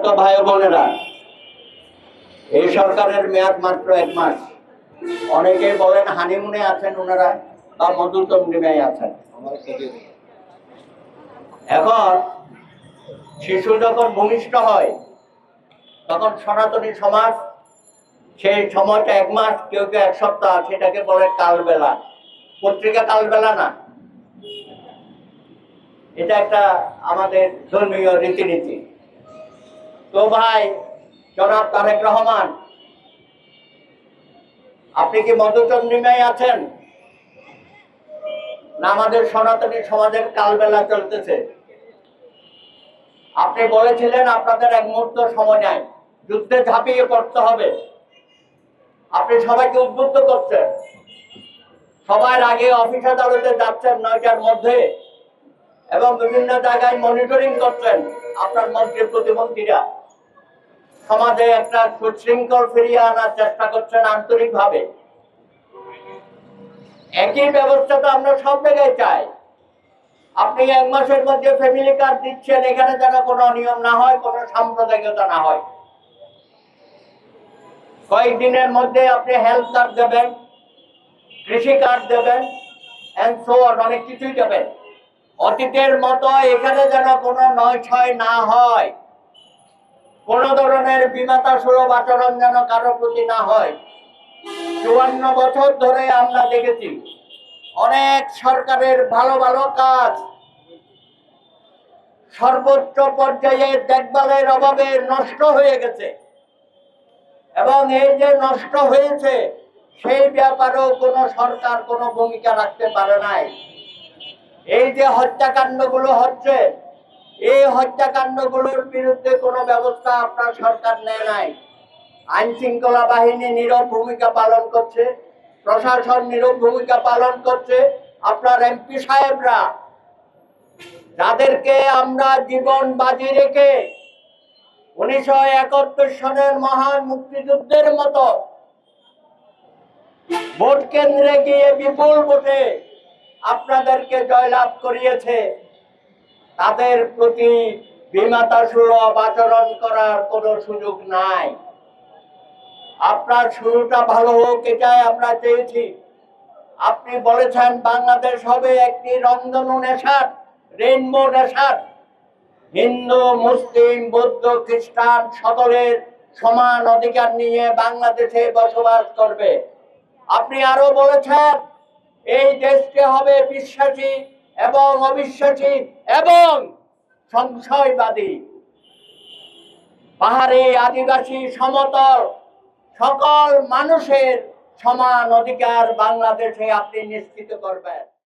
সম্মানিত ভাই বোনেরা, এই সরকারের মেয়াদ মাত্র 1 মাস। অনেকে বলেন হানিমুনে আছেন ওনারা বা মধুচন্দ্রিমায় আছেন। এখন শিশু যখন ভূমিষ্ঠ হয় তখন সনাতনী সমাজ সেই সময়টা 1 মাস, কেউ কেউ 1 সপ্তাহ, সেটাকে বলে কালবেলা। পত্রিকা কালবেলা না, এটা একটা আমাদের ধর্মীয় রীতিনীতি। তো ভাই জনাব তারেক রহমান, আপনি কি মধুচন্দ্রিমায় আছেন না আমাদের সনাতনী সমাজের কালবেলা চলতেছে? আপনি বলেছিলেন আপনাদের 1 মুহূর্ত সময় নাই, যুদ্ধে ঝাঁপিয়ে পড়তে হবে। আপনি সবাইকে উদ্বুদ্ধ করছেন, সবার আগে অফিস আদালতে যাচ্ছেন 9টার মধ্যে এবং বিভিন্ন জায়গায় মনিটরিং করছেন। আপনার মন্ত্রী প্রতিমন্ত্রীরা সমাজে একটা সুশৃঙ্খল ফিরিয়ে আনার চেষ্টা করছেন আন্তরিকভাবে। একই ব্যবস্থা তো আমরা সব জায়গায় চাই। আপনি 1 মাসের মধ্যে ফ্যামিলি কার্ড দিচ্ছেন, এখানে যেন কোনো অনিয়ম না হয়, কোনো সাম্প্রদায়িকতা না হয়। কয়েকদিনের মধ্যে আপনি হেলথ কার্ড দেবেন, কৃষি কার্ড দেবেন, এন্ড সো অন, অনেক কিছুই দেবেন। অতীতের মতো এখানে যেন কোনো নয়-ছয় না হয়, কোন ধরনের বিমাতা সুলভ আচরণ যেন কারো প্রতি না হয়। 54 বছর ধরে আমরা দেখেছি অনেক সরকারের ভালো ভালো কাজ সর্বোচ্চ পর্যায়ে দেখভালের অভাবে নষ্ট হয়ে গেছে, এবং এই যে নষ্ট হয়েছে সেই ব্যাপারেও কোনো সরকার কোনো ভূমিকা রাখতে পারে নাই। এই যে হত্যাকাণ্ডগুলো হচ্ছে, এই হত্যাকাণ্ডগুলোর বিরুদ্ধে কোনো ব্যবস্থা আপনার সরকার নেয় নাই। আইন শৃঙ্খলা বাহিনী নীরব ভূমিকা পালন করছে, প্রশাসন নীরব ভূমিকা পালন করছে। আপনার এমপি সাহেবরা, যাদেরকে আমরা জীবন বাজি রেখে 1971 সনের মহান মুক্তিযুদ্ধের মতো ভোট কেন্দ্রে গিয়ে বিপুল ভোটে আপনাদেরকে জয়লাভ করিয়েছে, তাদের প্রতি বিমাতা সুলভ আচরণ করার কোনো সুযোগ নাই। আপনার শুরুটা ভালো হোক, এটাই আমরা চেয়েছি। আপনি বলেছেন বাংলাদেশ হবে একটি রংধনু নেশার, রেইনবো নেশার, হিন্দু মুসলিম বৌদ্ধ খ্রিস্টান সকলের সমান অধিকার নিয়ে বাংলাদেশে বসবাস করবে। আপনি আরো বলেছেন এই দেশকে হবে বিশ্বাসী এবং অবিশ্বাসী এবং সংশয়বাদী। পাহাড়ি, আদিবাসী, সমতল সকল মানুষের সমান অধিকার বাংলাদেশে আপনি নিশ্চিত করবেন।